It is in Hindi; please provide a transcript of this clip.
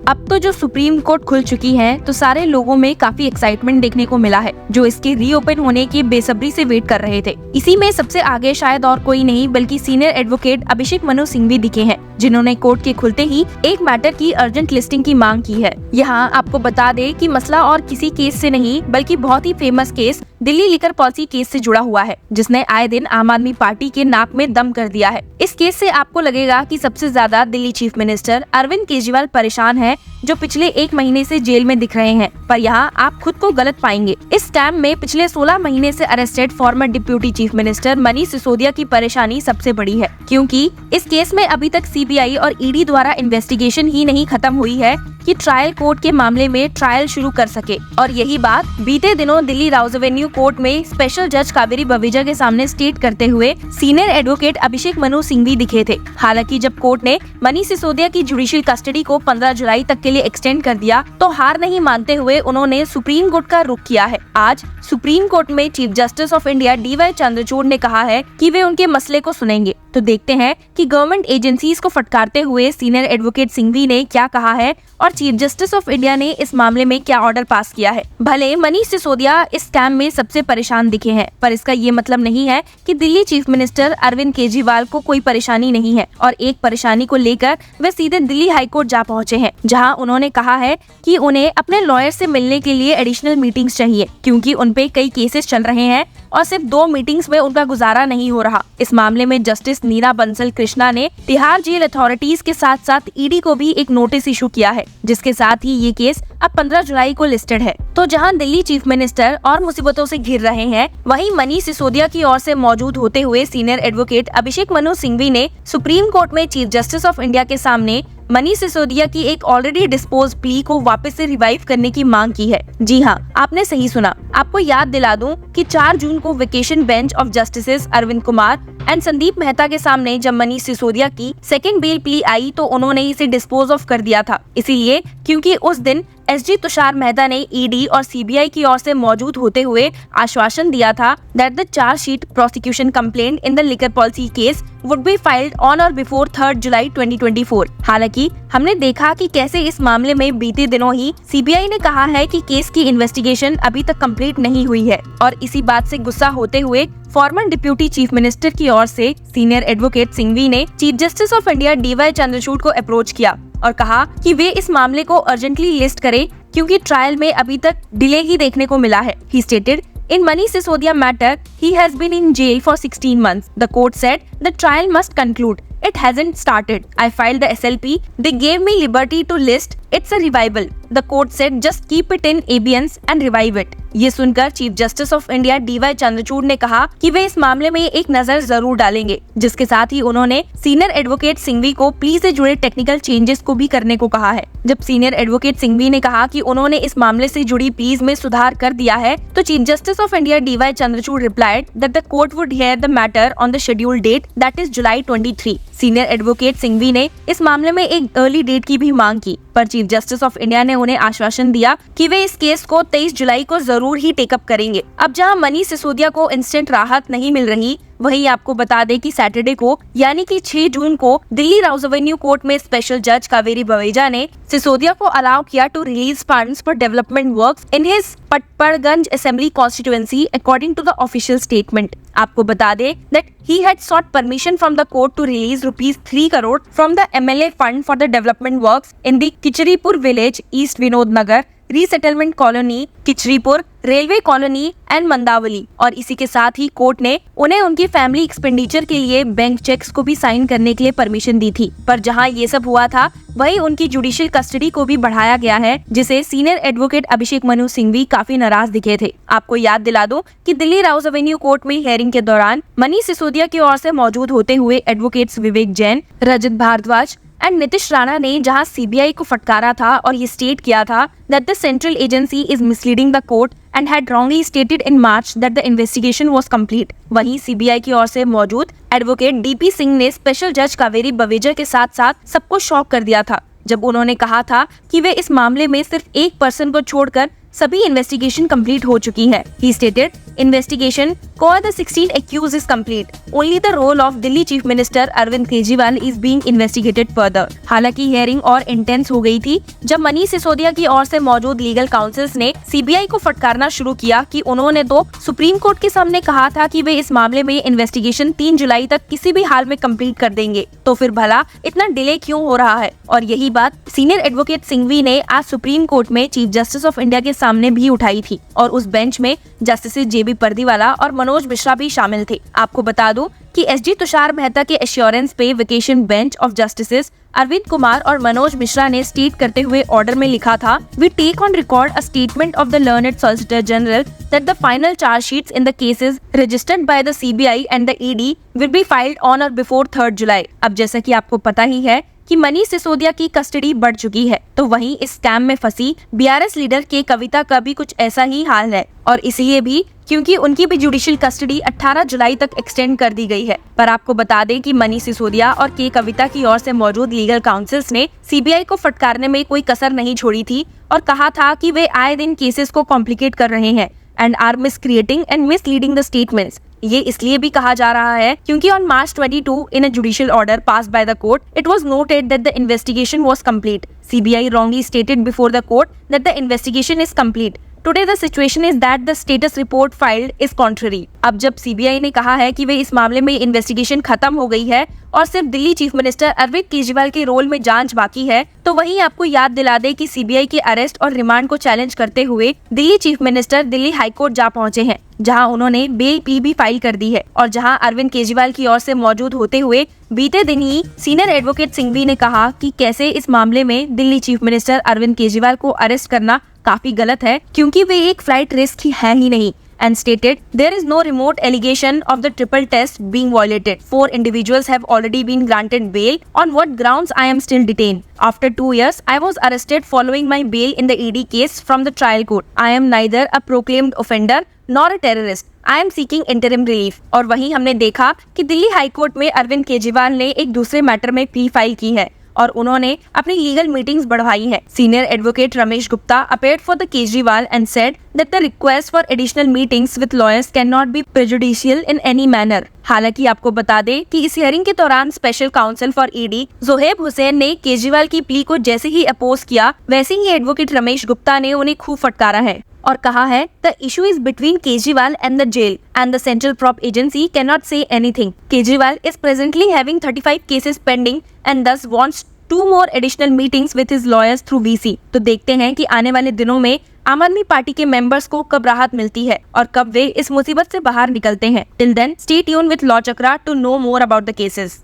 अब तो जो सुप्रीम कोर्ट खुल चुकी है तो सारे लोगों में काफी एक्साइटमेंट देखने को मिला है, जो इसके रीओपन होने की बेसब्री से वेट कर रहे थे। इसी में सबसे आगे शायद और कोई नहीं बल्कि सीनियर एडवोकेट अभिषेक मनु सिंघवी दिखे हैं, जिन्होंने कोर्ट के खुलते ही एक मैटर की अर्जेंट लिस्टिंग की मांग की है। यहाँ आपको बता दे कि मसला और किसी केस से नहीं बल्कि बहुत ही famous case Delhi liquor policy case से जुड़ा हुआ है, जिसने आए दिन आम आदमी पार्टी के नाक में दम कर दिया है। इस केस से आपको लगेगा कि सबसे ज्यादा दिल्ली चीफ मिनिस्टर अरविंद केजरीवाल परेशान है, जो पिछले 1 महीने से जेल में दिख रहे हैं, पर यहाँ आप खुद को गलत पाएंगे। इस स्कैम में पिछले 16 महीने से arrested farmer deputy chief minister Manish Sisodia की परेशानी सबसे बड़ी है, क्योंकि इस केस में अभी तक सीबीआई और ईडी द्वारा इन्वेस्टिगेशन ही नहीं खत्म हुई है कि ट्रायल कोर्ट के मामले में ट्रायल शुरू कर सके। और यही बात बीते दिनों दिल्ली राउज एवेन्यू कोर्ट में स्पेशल जज कावेरी बवेजा के सामने स्टेट करते हुए सीनियर एडवोकेट अभिषेक मनु सिंघवी दिखे थे। हालांकि जब कोर्ट ने मनीष सिसोदिया की जुडिशियल कस्टडी को 15 जुलाई तक के लिए एक्सटेंड कर दिया तो हार नहीं मानते हुए उन्होंने सुप्रीम कोर्ट का रुख किया है। आज सुप्रीम कोर्ट में chief justice of India DY Chandrachud ने कहा है कि वे उनके मसले को सुनेंगे। तो देखते हैं कि गवर्नमेंट एजेंसीज को फटकारते हुए सीनियर एडवोकेट सिंघवी ने क्या कहा है और चीफ जस्टिस ऑफ इंडिया ने इस मामले में क्या ऑर्डर पास किया है। भले मनीष सिसोदिया इस स्कैम में सबसे परेशान दिखे हैं, पर इसका ये मतलब नहीं है कि दिल्ली चीफ मिनिस्टर अरविंद केजरीवाल को कोई परेशानी नहीं है। और एक परेशानी को लेकर वे सीधे दिल्ली हाईकोर्ट जा पहुंचे हैं, जहां उन्होंने कहा है कि उन्हें अपने लॉयर से मिलने के लिए एडिशनल मीटिंग्स चाहिए, क्योंकि उनपे कई केसेस चल रहे हैं और सिर्फ 2 मीटिंग्स में उनका गुजारा नहीं हो रहा। इस मामले में जस्टिस नीना बंसल कृष्णा ने तिहाड़ जेल अथॉरिटीज के साथ साथ ईडी को भी एक नोटिस इशू किया है, जिसके साथ ही ये केस अब 15 जुलाई को लिस्टेड है। तो जहां दिल्ली चीफ मिनिस्टर और मुसीबतों से घिर रहे हैं, वहीं मनीष सिसोदिया की ओर से मौजूद होते हुए सीनियर एडवोकेट अभिषेक मनु सिंघवी ने सुप्रीम कोर्ट में चीफ जस्टिस ऑफ इंडिया के सामने मनीष सिसोदिया की एक ऑलरेडी डिस्पोज प्ली को वापस से रिवाइव करने की मांग की है। जी हाँ, आपने सही सुना। आपको याद दिला दूं कि 4 जून को vacation bench of justices Arvind Kumar and Sandeep Mehta के सामने जब मनीष सिसोदिया की सेकेंड बेल प्ली आई तो उन्होंने इसे डिस्पोज ऑफ कर दिया था, इसीलिए क्योंकि उस दिन SG तुषार मेहता ने ईडी और सीबीआई की ओर से मौजूद होते हुए आश्वासन दिया था that the chargesheet prosecution complaint in the liquor policy case would be filed on or before 3 जुलाई 2024। हालांकि हमने देखा कि कैसे इस मामले में बीते दिनों ही सीबीआई ने कहा है कि केस की इन्वेस्टिगेशन अभी तक कंप्लीट नहीं हुई है। और इसी बात से गुस्सा होते हुए फॉर्मर डिप्यूटी चीफ मिनिस्टर की ओर से सीनियर एडवोकेट सिंघवी ने chief justice of India DY Chandrachud को अप्रोच किया और कहा कि वे इस मामले को अर्जेंटली लिस्ट करें, क्योंकि ट्रायल में अभी तक डिले ही देखने को मिला है। He stated, in Manish Sisodia matter, he has been in jail for 16 months. The court said the trial must conclude. It hasn't started. I filed the SLP. They gave me liberty to list. It's a revival. The court said just keep it in abeyance and revive it. ये सुनकर chief justice of India DY Chandrachud ने कहा कि वे इस मामले में एक नजर जरूर डालेंगे, जिसके साथ ही उन्होंने सीनियर एडवोकेट सिंघवी को प्ली से जुड़े टेक्निकल चेंजेस को भी करने को कहा है। जब सीनियर एडवोकेट सिंघवी ने कहा कि उन्होंने इस मामले से जुड़ी प्लीज में सुधार कर दिया है, तो chief justice of India DY Chandrachud replied that the court would hear the matter on the schedule date that is July 23। Senior advocate Singhvi ने इस मामले में एक अर्ली डेट की भी मांग की, पर चीफ जस्टिस ऑफ इंडिया ने उन्हें आश्वासन दिया कि वे इस केस को 23 जुलाई को जरूर ही टेकअप करेंगे। अब जहां मनीष सिसोदिया को इंस्टेंट राहत नहीं मिल रही, वहीं आपको बता दें कि सैटरडे को यानी कि 6 जून को दिल्ली राउज एवेन्यू कोर्ट में स्पेशल जज कावेरी बवेजा ने सिसोदिया को अलाउ किया to release funds for development works in his Patparganj assembly constituency according to the official statement. आपको बता दें that he had sought permission from the court to release rupees 3 crore from the MLA fund for the development works in the Kichripur village, East Vinod Nagar, resettlement colony, Kichripur, railway colony and Mandawali. और इसी के साथ ही कोर्ट ने उन्हें उनकी फैमिली एक्सपेंडिचर के लिए बैंक चेक्स को भी साइन करने के लिए परमिशन दी थी। पर जहां ये सब हुआ था, वहीं उनकी जुडिशियल कस्टडी को भी बढ़ाया गया है, जिसे सीनियर एडवोकेट अभिषेक मनु सिंघवी काफी नाराज दिखे थे। आपको याद दिला दूं कि दिल्ली राउज एवेन्यू कोर्ट में हियरिंग के दौरान मनीष सिसोदिया की ओर से मौजूद होते हुए एडवोकेट्स विवेक जैन, रजत भारद्वाज एंड नीतीश राणा ने जहां सीबीआई को फटकारा था और ये स्टेट किया था that the central agency is misleading the court and had wrongly stated in March that the investigation was complete। वहीं सीबीआई की ओर से मौजूद एडवोकेट DP सिंह ने स्पेशल जज कावेरी बवेजा के साथ साथ सबको शॉक कर दिया था, जब उन्होंने कहा था कि वे इस मामले में सिर्फ एक पर्सन को छोड़कर सभी इन्वेस्टिगेशन कंप्लीट हो चुकी है। He stated, investigation for the 16 accused is complete. Only the role of Delhi Chief Minister Arvind Kejriwal is being investigated further. हालांकि हियरिंग और इंटेंस हो गई थी जब मनीष सिसोदिया की ओर से मौजूद लीगल काउंसिल्स ने सीबीआई को फटकारना शुरू किया कि उन्होंने तो सुप्रीम कोर्ट के सामने कहा था कि वे इस मामले में इन्वेस्टिगेशन 3 जुलाई तक किसी भी हाल में कंप्लीट कर देंगे, तो फिर भला इतना डिले क्यों हो रहा है। और यही बात सीनियर एडवोकेट सिंघवी ने आज सुप्रीम कोर्ट में चीफ जस्टिस ऑफ इंडिया के सामने भी उठाई थी और उस बेंच में जस्टिस जेबी पर्दीवाला और मनोज मिश्रा भी शामिल थे। आपको बता दूं कि एसजी तुषार मेहता के एश्योरेंस पे vacation bench of justices Arvind Kumar और मनोज मिश्रा ने स्टेट करते हुए ऑर्डर में लिखा था, we take on record a statement of the learned solicitor general that the final chargesheets in the cases registered by the CBI and the ED will be filed on or before 3 July. अब जैसा कि आपको पता ही है कि मनीष सिसोदिया की कस्टडी बढ़ चुकी है, तो वहीं इस स्कैम में फंसी बीआरएस लीडर के कविता का भी कुछ ऐसा ही हाल है, और इसलिए भी क्योंकि उनकी भी जुडिशियल कस्टडी 18 जुलाई तक एक्सटेंड कर दी गई है। पर आपको बता दें कि मनीष सिसोदिया और के कविता की ओर से मौजूद लीगल काउंसिल्स ने सीबीआई को फटकारने में कोई कसर नहीं छोड़ी थी और कहा था कि वे आए दिन केसेस को कॉम्प्लिकेट कर रहे हैं and are miscreating and misleading the statements. ये इसलिए भी कहा जा रहा है क्योंकि on March 22 in a judicial order passed by the court, it was noted that the investigation was complete. CBI wrongly stated before the court that the investigation is complete. Today the situation is that the status report filed is contrary. अब जब सीबीआई ने कहा है कि वे इस मामले में इन्वेस्टिगेशन खत्म हो गई है और सिर्फ दिल्ली चीफ मिनिस्टर अरविंद केजरीवाल के रोल में जांच बाकी है, तो वहीं आपको याद दिला दे कि सीबीआई के अरेस्ट और रिमांड को चैलेंज करते हुए Delhi chief minister Delhi high court जा पहुंचे हैं, जहां उन्होंने बेल प्ली भी फाइल कर दी है और जहां अरविंद केजरीवाल की ओर से मौजूद होते हुए बीते दिन ही सीनियर एडवोकेट सिंघवी ने कहा कि कैसे इस मामले में दिल्ली चीफ मिनिस्टर अरविंद केजरीवाल को अरेस्ट करना काफी गलत है क्योंकि वे एक फ्लाइट रिस्क ही है ही नहीं, and stated there is no remote allegation of the triple test being violated. 4 individuals have already been granted bail. On what grounds I am still detained? After 2 years, I was arrested following my bail in the ED case from the trial court. I am neither a proclaimed offender nor a terrorist. I am seeking interim relief. और वहीं हमने देखा कि दिल्ली हाई कोर्ट में अरविंद केजरीवाल ने एक दूसरे मैटर में प्ली फाइल की है और उन्होंने अपनी लीगल मीटिंग्स बढ़वाई हैं। Senior advocate Ramesh Gupta appeared for the Kejriwal and said that the request for additional meetings with lawyers can not be prejudicial in any manner. हालांकि आपको बता दें कि इस हियरिंग के दौरान special council for ED Zoheb Hussain ने केजरीवाल की प्ली को जैसे ही अपोज किया, वैसे ही एडवोकेट रमेश गुप्ता ने उन्हें खूब फटकारा है और कहा है the issue is between Kejriwal and the jail and the central probe agency can not say anything. Kejriwal is presently having 35 cases pending and thus wants 2 more additional meetings with his lawyers through VC। तो देखते हैं कि आने वाले दिनों में आम आदमी पार्टी के मेंबर्स को कब राहत मिलती है और कब वे इस मुसीबत से बाहर निकलते हैं। Till then, stay tuned with Law Chakra to know more about the cases।